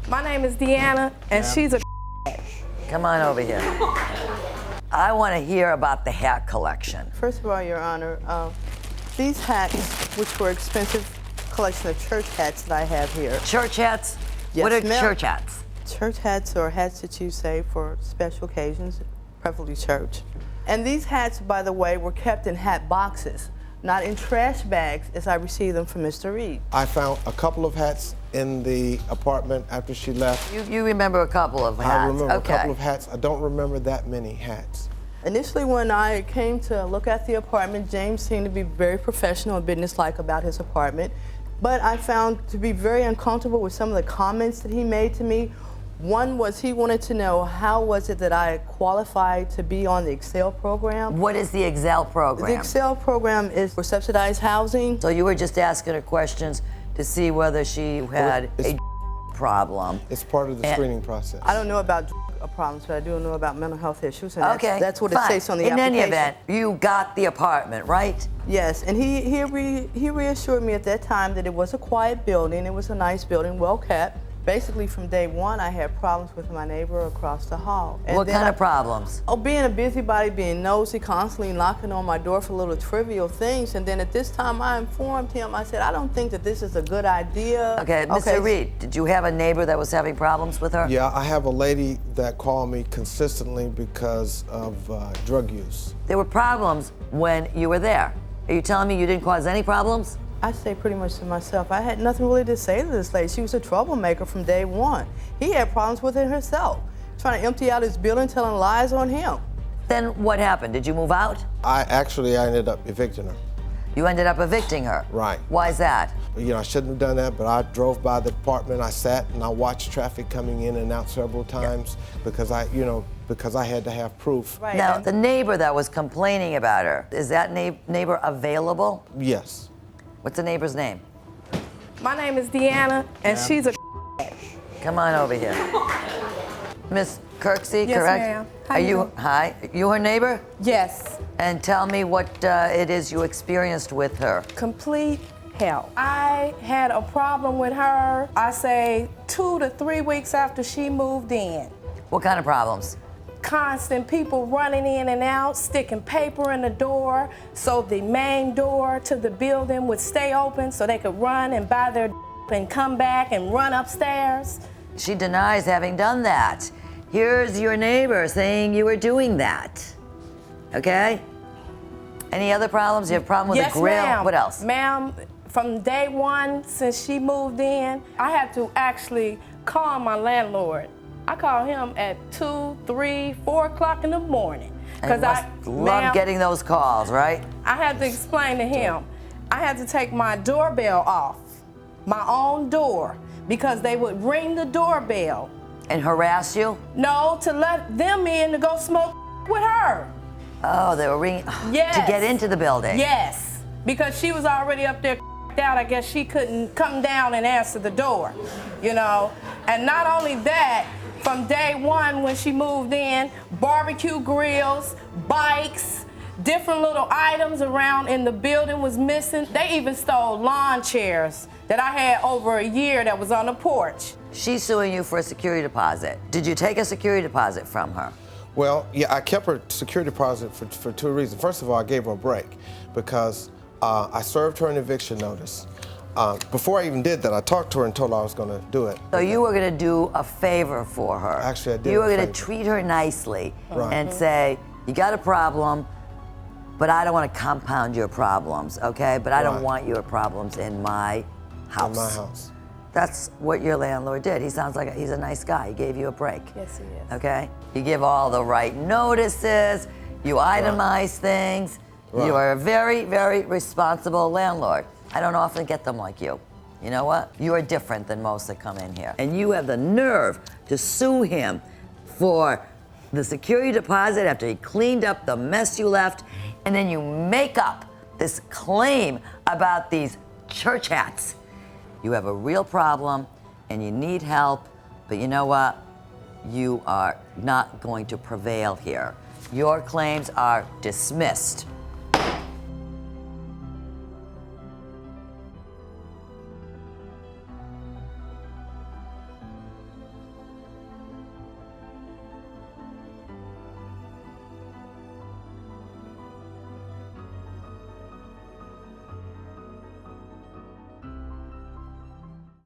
My name is Deanna, and she's a Come on over here. I want to hear about the hat collection. First of all, Your Honor, these hats, which were expensive collection of church hats that I have here. Church hats? Yes, What are ma'am. church hats? Church hats are hats that you say for special occasions, preferably church. And these hats, by the way, were kept in hat boxes, not in trash bags as I received them from Mr. Reed. I found a couple of hats in the apartment after she left. You remember a couple of hats? I remember okay. a couple of hats. I don't remember that many hats. Initially, when I came to look at the apartment, James seemed to be very professional and businesslike about his apartment. But I found to be very uncomfortable with some of the comments that he made to me. One was he wanted to know how was it that I qualified to be on the Excel program. What is the Excel program? The Excel program is for subsidized housing. So you were just asking her questions to see whether she had a problem. It's part of the screening process. I don't know about problems, but I do know about mental health issues, and Okay, that's what fine. it says on the In application. any event, you got the apartment, right? Yes, and he reassured me at that time that it was a quiet building, it was a nice building, well kept. Basically, from day one, I had problems with my neighbor across the hall. And What kind of problems? Oh, being a busybody, being nosy, constantly knocking on my door for little trivial things. And then at this time, I informed him, I said, I don't think that this is a good idea. Okay, Mr. Reed, did you have a neighbor that was having problems with her? Yeah, I have a lady that called me consistently because of drug use. There were problems when you were there. Are you telling me you didn't cause any problems? I say pretty much to myself, I had nothing really to say to this lady. She was a troublemaker from day one. He had problems with it herself, trying to empty out his building, telling lies on him. Then what happened? Did you move out? I ended up evicting her. You ended up evicting her? Right. Why is that? You know, I shouldn't have done that, but I drove by the apartment, I sat and I watched traffic coming in and out several times because I had to have proof. Right. Now, the neighbor that was complaining about her, is that neighbor available? Yes. What's the neighbor's name? My name is Deanna, and she's a Come on over here. Miss Kirksey, Yes, correct? ma'am. How Are you you, doing? hi, you her neighbor? Yes, And tell me what it is you experienced with her. complete hell. I had a problem with her, I say 2 to 3 weeks after she moved in. What kind of problems? Constant people running in and out, sticking paper in the door so the main door to the building would stay open so they could run and buy their and come back and run upstairs. She denies having done that. Here's your neighbor saying you were doing that. Okay? Any other problems? You have a problem with Yes, the grill? ma'am. What else? Ma'am, from day one since she moved in, I had to actually call my landlord. I call him at 2, 3, 4 o'clock in the morning. And you must love getting those calls, right? I had to explain to him, I had to take my doorbell off, my own door, because they would ring the doorbell. And harass you? No, to let them in to go smoke with her. Oh, they were ringing Yes. to get into the building. Yes, because she was already up there out. I guess she couldn't come down and answer the door, you know. And not only that, from day one when she moved in, barbecue grills, bikes, different little items around in the building was missing. They even stole lawn chairs that I had over a year that was on the porch. She's suing you for a security deposit. Did you take a security deposit from her? Well, yeah, I kept her security deposit for two reasons. First of all, I gave her a break because I served her an eviction notice. Before I even did that, I talked to her and told her I was going to do it. So you were going to do a favor for her. Actually, I did You were a going to favor. treat her nicely Right. and say, you got a problem, but I don't want to compound your problems, okay? But I don't Right. want your problems in my house. In my house. That's what your landlord did. He sounds like he's a nice guy. He gave you a break. Yes, he is. Okay? You give all the right notices, you itemize things. Right. You are a very, very responsible landlord. I don't often get them like you. You know what? You are different than most that come in here. And you have the nerve to sue him for the security deposit after he cleaned up the mess you left, and then you make up this claim about these church hats. You have a real problem and you need help, but you know what? You are not going to prevail here. Your claims are dismissed.